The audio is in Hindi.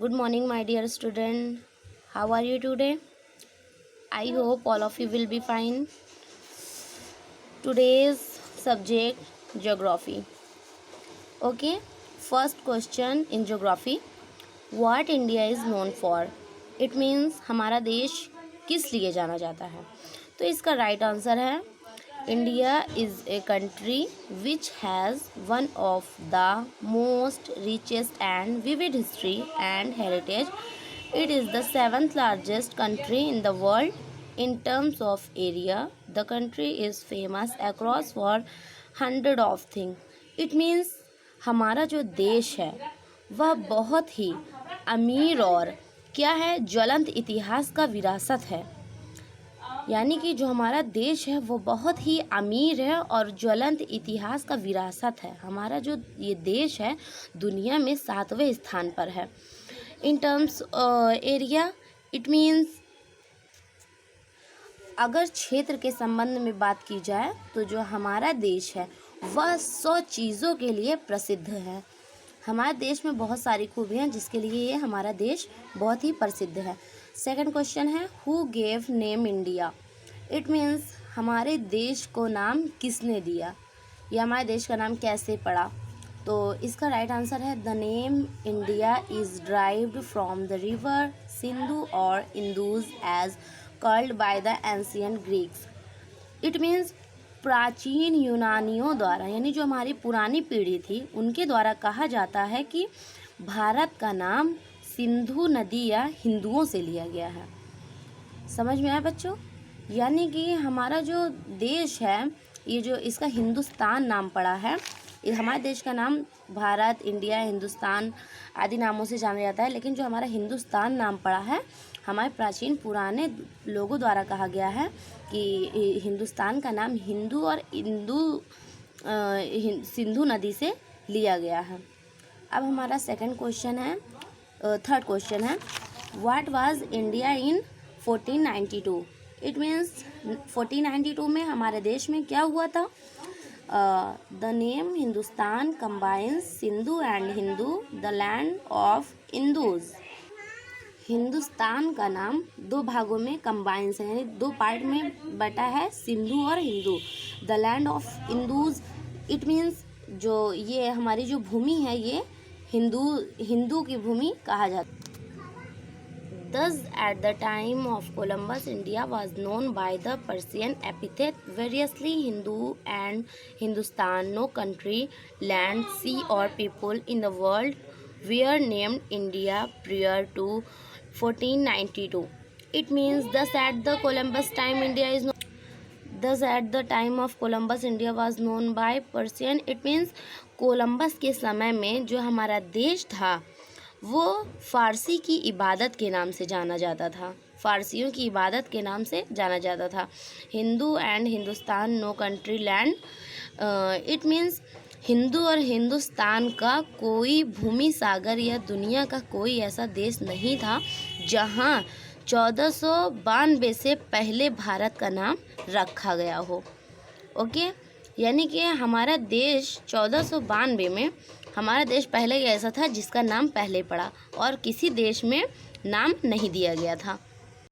Good morning, my dear student. How are you today? I hope all of you will be fine. Today's subject geography. Okay, first question in geography. What India is known for? It means हमारा देश किस लिए जाना जाता है? तो इसका राइट आंसर है India is a country which has one of the most richest and vivid history and heritage. It is the seventh largest country in the world in terms of area. The country is famous across for hundred of things. It means हमारा जो देश है वह बहुत ही अमीर और क्या है, ज्वलंत इतिहास का विरासत है। यानी कि जो हमारा देश है वो बहुत ही अमीर है और ज्वलंत इतिहास का विरासत है। हमारा जो ये देश है दुनिया में 7वें स्थान पर है। In terms area, it means अगर क्षेत्र के संबंध में बात की जाए तो जो हमारा देश है वह 100 चीज़ों के लिए प्रसिद्ध है। हमारे देश में बहुत सारी खूबियाँ हैं जिसके लिए ये हमारा देश बहुत ही प्रसिद्ध है। सेकंड क्वेश्चन है who gave name India. It means हमारे देश को नाम किसने दिया या हमारे देश का नाम कैसे पड़ा। तो इसका राइट आंसर है the name India is derived from the river Sindhu और Indus as called by the ancient Greeks. It means प्राचीन यूनानियों द्वारा, यानी जो हमारी पुरानी पीढ़ी थी उनके द्वारा कहा जाता है कि भारत का नाम सिंधु नदी या हिंदुओं से लिया गया है। समझ में आया बच्चों? यानी कि हमारा जो देश है ये जो इसका हिंदुस्तान नाम पड़ा है, ये हमारे देश का नाम भारत, इंडिया, हिंदुस्तान आदि नामों से जाना जाता है, लेकिन जो हमारा हिंदुस्तान नाम पड़ा है हमारे प्राचीन पुराने लोगों द्वारा कहा गया है कि हिंदुस्तान का नाम हिंदू और सिंधु नदी से लिया गया है। अब हमारा थर्ड क्वेश्चन है what was India in 1492। It means 1492 में हमारे देश में क्या हुआ था। The name Hindustan combines Sindhu and Hindu the land of Indus. Hindustan का नाम दो भागों में कंबाइंस है, यानी दो पार्ट में बटा है, सिंधु और Hindu. The land of Indus, it means जो ये हमारी जो भूमि है ये हिंदू की भूमि कहा जाता है। Thus, at the time of Columbus, India was known by the Persian epithet variously Hindu and Hindustan. No country, land, sea or people in the world were named India prior to 1492. It means thus at the Columbus time India is known. Thus at the time of Columbus, India was known by Persian. It means Columbus के समय में जो हमारा देश था वो फ़ारसी की इबादत के नाम से जाना जाता था, फ़ारसियों की इबादत के नाम से जाना जाता था। Hindu and Hindustan, no country, land, it means Hindu और हिंदुस्तान का कोई भूमि सागर या दुनिया का कोई ऐसा देश नहीं था जहाँ 1492 से पहले भारत का नाम रखा गया हो। ओके, यानी कि हमारा देश 1492 में हमारा देश पहले ऐसा था जिसका नाम पहले पड़ा और किसी देश में नाम नहीं दिया गया था।